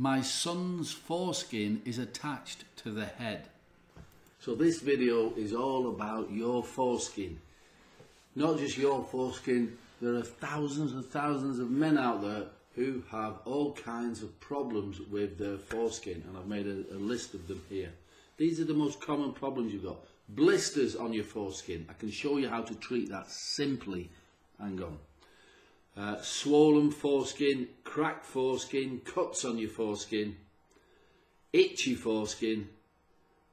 My son's foreskin is attached to the head. So this video is all about your foreskin. Not just your foreskin, there are thousands and thousands of men out there who have all kinds of problems with their foreskin, and I've made a list of them here. These are the most common problems you've got. Blisters on your foreskin. I can show you how to treat that simply. Hang on. Swollen foreskin, cracked foreskin, cuts on your foreskin, itchy foreskin,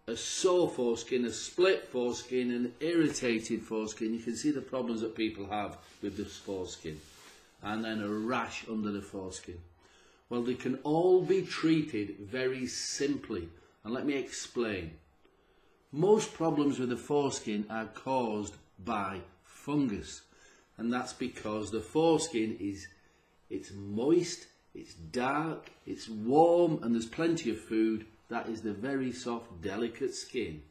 a sore foreskin, a split foreskin, an irritated foreskin. You can see the problems that people have with this foreskin. And then a rash under the foreskin. Well, they can all be treated very simply. And let me explain. Most problems with the foreskin are caused by fungus. And that's because the foreskin it's moist, it's dark, it's warm, and there's plenty of food. That is the very soft, delicate skin,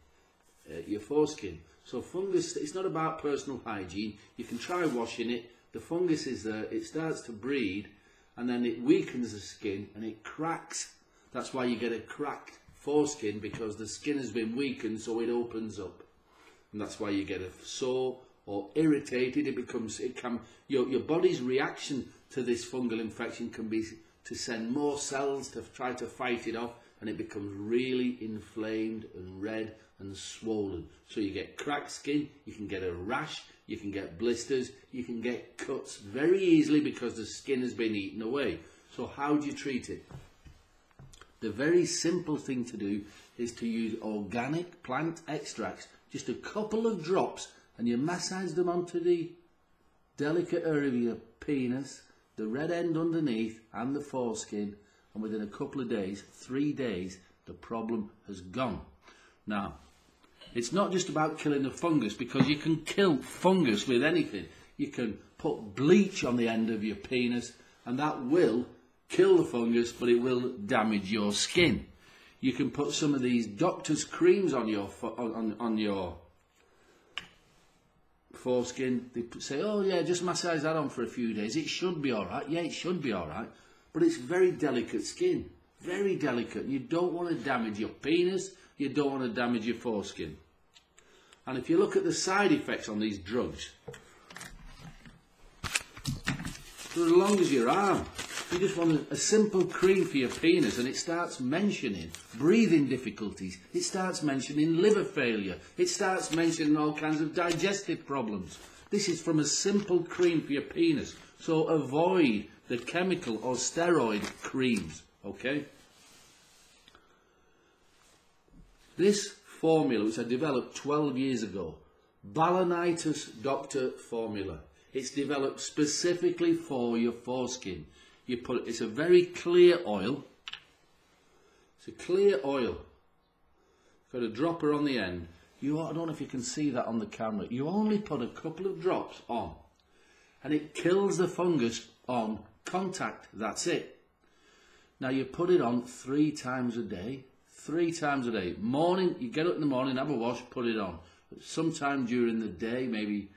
your foreskin. So fungus, it's not about personal hygiene. You can try washing it. The fungus is there, it starts to breed, and then it weakens the skin and it cracks. That's why you get a cracked foreskin, because the skin has been weakened, so it opens up. And that's why you get a sore or irritated. Your body's reaction to this fungal infection can be to send more cells to try to fight it off, and it becomes really inflamed and red and swollen. So you get cracked skin, you can get a rash, you can get blisters, you can get cuts very easily because the skin has been eaten away. So how do you treat it? The very simple thing to do is to use organic plant extracts, just a couple of drops, and you massage them onto the delicate area of your penis, the red end underneath, and the foreskin, and within a couple of days, 3 days, the problem has gone. Now, it's not just about killing the fungus, because you can kill fungus with anything. You can put bleach on the end of your penis, and that will kill the fungus, but it will damage your skin. You can put some of these doctor's creams on your foreskin. They say, oh yeah, just massage that on for a few days. It should be alright. Yeah, it should be alright. But it's very delicate skin. Very delicate. You don't want to damage your penis. You don't want to damage your foreskin. And if you look at the side effects on these drugs, they're as long as your arm. You just want a simple cream for your penis, and it starts mentioning breathing difficulties. It starts mentioning liver failure. It starts mentioning all kinds of digestive problems. This is from a simple cream for your penis. So avoid the chemical or steroid creams, okay? This formula, which I developed 12 years ago, Balanitis Doctor Formula. It's developed specifically for your foreskin. It's a very clear oil. It's a clear oil. Got a dropper on the end. I don't know if you can see that on the camera. You only put a couple of drops on, and it kills the fungus on contact. That's it. Now you put it on 3 times a day. 3 times a day. Morning, you get up in the morning, have a wash, put it on. Sometime during the day, maybe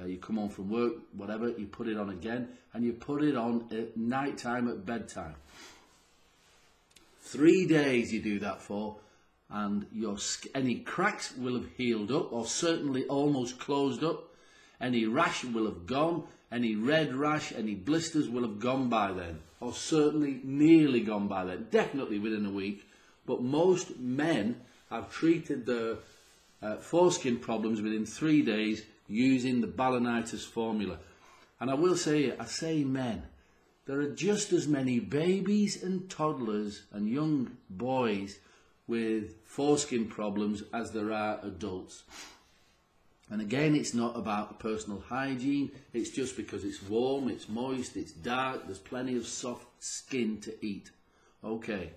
you come home from work, whatever, you put it on again, and you put it on at night time, at bedtime. 3 days you do that for, and any cracks will have healed up, or certainly almost closed up. Any rash will have gone. Any red rash, any blisters will have gone by then, or certainly nearly gone by then, definitely within a week. But most men have treated their foreskin problems within 3 days using the Balanitis formula. And I will say, I say men, there are just as many babies and toddlers and young boys with foreskin problems as there are adults. And again, it's not about personal hygiene, it's just because it's warm, it's moist, it's dark, there's plenty of soft skin to eat. Okay,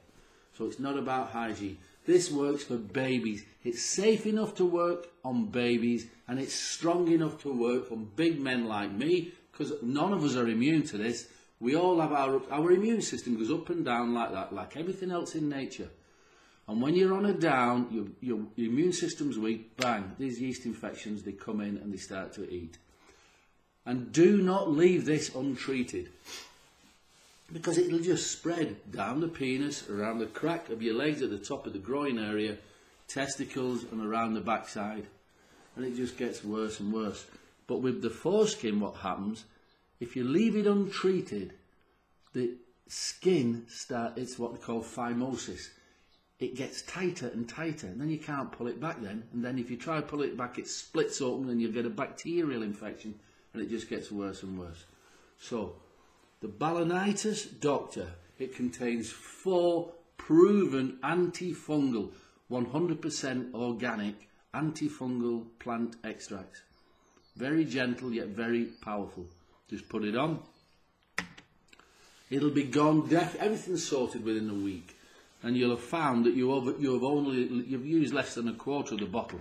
so it's not about hygiene. This works for babies. It's safe enough to work on babies, and it's strong enough to work for big men like me, because none of us are immune to this. We all have our immune system goes up and down like that, like everything else in nature. And when you're on a down, your immune system's weak, bang, these yeast infections, they come in and they start to eat. And do not leave this untreated. because it'll just spread down the penis, around the crack of your legs at the top of the groin area, testicles and around the backside, and it just gets worse and worse. But with the foreskin, what happens, if you leave it untreated, the skin it's what they call phimosis. It gets tighter and tighter, and then you can't pull it back then, and then if you try to pull it back, it splits open and you get a bacterial infection, and it just gets worse and worse. So the Balanitis Doctor, it contains 4 proven antifungal, 100% organic antifungal plant extracts. Very gentle yet very powerful. Just put it on. It'll be gone. Everything's sorted within a week, and you'll have found that you've used less than a quarter of the bottle.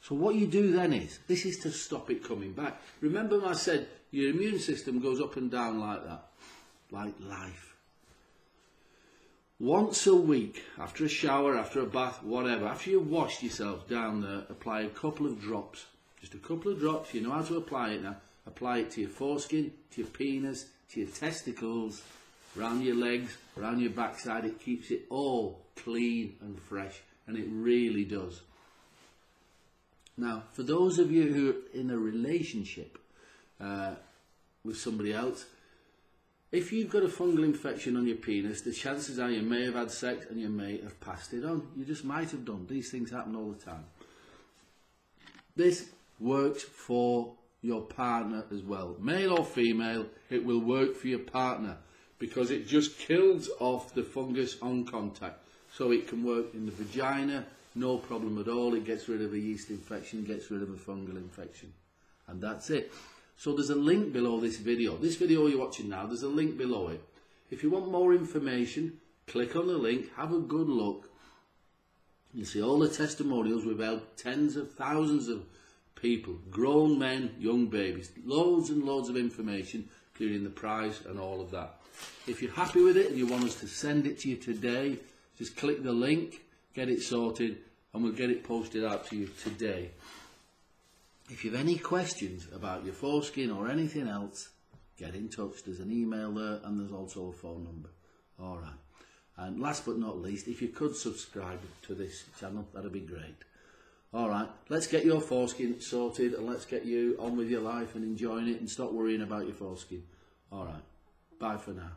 So what you do then is, this is to stop it coming back. Remember I said your immune system goes up and down like that, like life. Once a week, after a shower, after a bath, whatever, after you've washed yourself down there, apply a couple of drops. Just a couple of drops. You know how to apply it now. Apply it to your foreskin, to your penis, to your testicles, around your legs, around your backside. It keeps it all clean and fresh, and it really does. Now, for those of you who are in a relationship with somebody else, if you've got a fungal infection on your penis, the chances are you may have had sex and you may have passed it on. You just might have done. These things happen all the time. This works for your partner as well. Male or female, it will work for your partner because it just kills off the fungus on contact. So it can work in the vagina, no problem at all. It gets rid of a yeast infection, gets rid of a fungal infection. And that's it. So there's a link below this video. This video you're watching now, there's a link below it. If you want more information, click on the link, have a good look. You'll see all the testimonials. We've helped tens of thousands of people, grown men, young babies, loads and loads of information, including the price and all of that. If you're happy with it and you want us to send it to you today, just click the link, get it sorted, and we'll get it posted out to you today. If you have any questions about your foreskin or anything else, get in touch. There's an email there and there's also a phone number. All right. And last but not least, if you could subscribe to this channel, that'd be great. All right, let's get your foreskin sorted and let's get you on with your life and enjoying it and stop worrying about your foreskin. All right, bye for now.